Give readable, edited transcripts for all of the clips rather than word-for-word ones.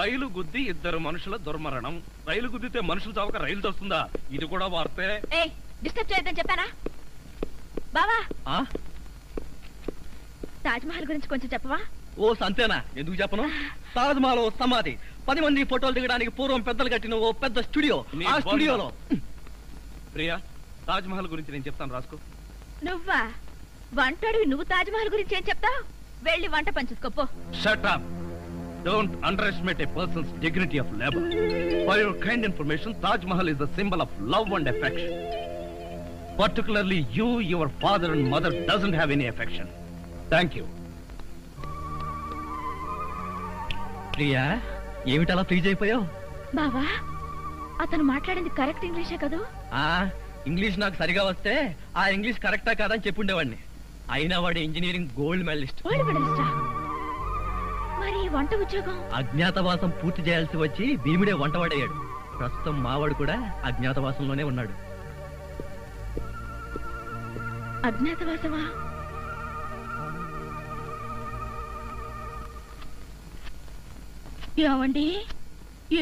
రైలు గుద్ది ఇద్దరు మనుషుల దుర్మరణం. రైలు గుద్దితే మనుషులు చావక రైలు తోస్తుందా? ఇది కూడా వార్తే. డిస్టర్బ్ చేయొద్దని చెప్పానా? బావా, తాజ్ మహల్ గురించి కొంచెం చెప్పవా? ఓ సంతేనా, ఎందుకు చెప్పను? తాజ్ మహల్ ఓ సమాధి, 10 మంది ఫోటోలు దిగడానికి పూర్వం పెద్దలు కట్టిన ఓ పెద్ద స్టూడియో. ఆ స్టూడియోలో ప్రియా, తాజ్ మహల్ గురించి నేను చెప్తాను, రాసుకో. నువ్వా? వంటడివి నువ్వు తాజ్ మహల్ గురించి ఏం చెప్తావు? వెళ్ళి వంట పంచుకోపో. Shut up. Don't underestimate a person's dignity of labor. For your kind information, Taj Mahal is a symbol of love and affection. Particularly you, your father and mother doesn't have any affection. Thank you. Priya, ఏమిటలా freeze అయిపోయావు? బావా, అతను మాట్లాడింది correct ఇంగ్లీషే కదా? English నాకు సరిగా వస్తే ఆ ఇంగ్లీష్ కరెక్టా కాదని చెప్పుండేవాడిని. అయినా వాడు ఇంజనీరింగ్ గోల్డ్ మెడలిస్ట్. మరి వంట ఉద్యోగం? అజ్ఞాతవాసం పూర్తి చేయాల్సి వచ్చి భీముడే వంటవాడయ్యాడు. ప్రస్తుతం మావాడు కూడా అజ్ఞాతవాసంలోనే ఉన్నాడు. అజ్ఞాతవాసమా? ఏమండి,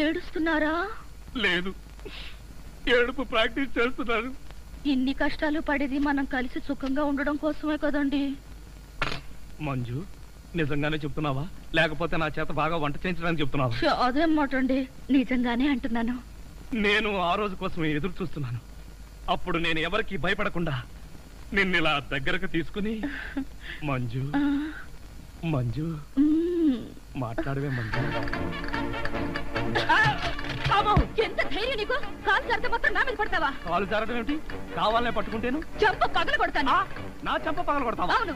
ఏడుస్తున్నారా? లేదు, ఏడుపు ప్రాక్టీస్ చేస్తున్నారు. ఇన్ని కష్టాలు పడేది మనం కలిసి సుఖంగా ఉండడం కోసమే కదండి. మంజు, నిజంగానే చెప్తున్నావా లేకపోతే నా చేత బాగా వంట చేయించడానికి చెప్తున్నావా? అదేం మాట అండి, నిజంగానే అంటున్నాను. నేను ఆ రోజు కోసం ఎదురు చూస్తున్నాను. అప్పుడు నేను ఎవరికి భయపడకుండా నిన్ను ఇలా దగ్గరకు తీసుకుని మంజు మంజు మాట్లాడవే మంజు. ఎంత ధైర్యం నీకు? కాలు జారితే మాత్రం నా మీద పడతావా? కాలు జారడం ఏమిటి? కావాలనే పట్టుకుంటేను చెంప పగల కొడతాను. నా చెంప పగల కొడతావా? అవును.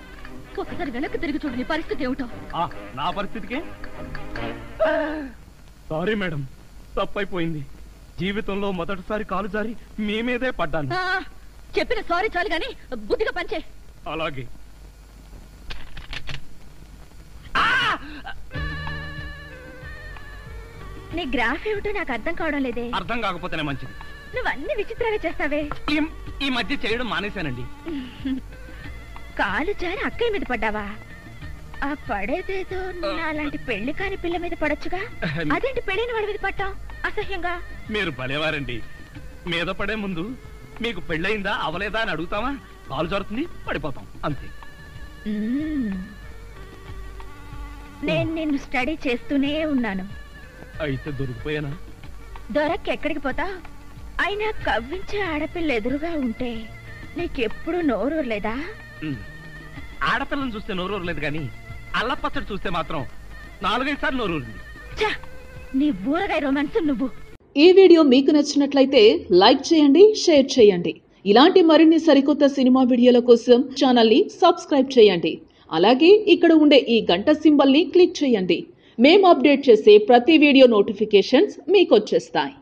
ఒకసారి వెనక్కి తిరిగి చూడు, నీ పరిస్థితి ఏమిటో. నా పరిస్థితికే సారీ మేడం, తప్పైపోయింది. జీవితంలో మొదటిసారి కాలు జారి మీ మీదే పడ్డాను. చెప్పిన సారీ చాలు గాని బుద్ధిగా పంచే. అలాగే. నీ గ్రాఫ్ ఏమిటో నాకు అర్థం కావడం లేదే. అర్థం కాకపోతేనే మంచిది. నువ్వు అన్ని విచిత్రంగా చేస్తావే. ఈ మధ్య చేయడం మానేశానండి. కాలు జారి అక్కయ్య మీద పడ్డావా? ఆ పడేదేదో అలాంటి పెళ్లి కాని పిల్ల మీద పడొచ్చుగా. అదేంటి పెళ్లిని వాడి మీద పట్టాం అసహ్యంగా? మీరు భలేవారండి. మీద పడే ముందు మీకు పెళ్ళయిందా అవలేదా అని అడుగుతామా? కాలు జారుతుంది, పడిపోతాం, అంతే. నేను నిన్ను స్టడీ చేస్తూనే ఉన్నాను. అయితే దొరికిపోయానా? దొరక్క ఎక్కడికి పోతా? అయినా కవ్వించే ఆడపిల్ల ఎదురుగా ఉంటే నీకెప్పుడు నోరూరు లేదా? ఆడపిల్లని చూస్తే నోరూరు లేదు కానీ అల్లపచ్చడి చూస్తే మాత్రం 4-5 సార్లు నోరూరింది. నీ ఊరగాయ రొమాన్స్ నువ్వు. ఈ వీడియో మీకు నచ్చినట్లయితే లైక్ చేయండి, షేర్ చేయండి. ఇలాంటి మరిన్ని సరికొత్త సినిమా వీడియోల కోసం ఛానల్ ని సబ్స్క్రైబ్ చేయండి. అలాగే ఇక్కడ ఉండే ఈ గంట సింబల్ ని క్లిక్ చేయండి. మేము అప్డేట్ చేసే ప్రతి వీడియో నోటిఫికేషన్స్ మీకు వచ్చేస్తాయి.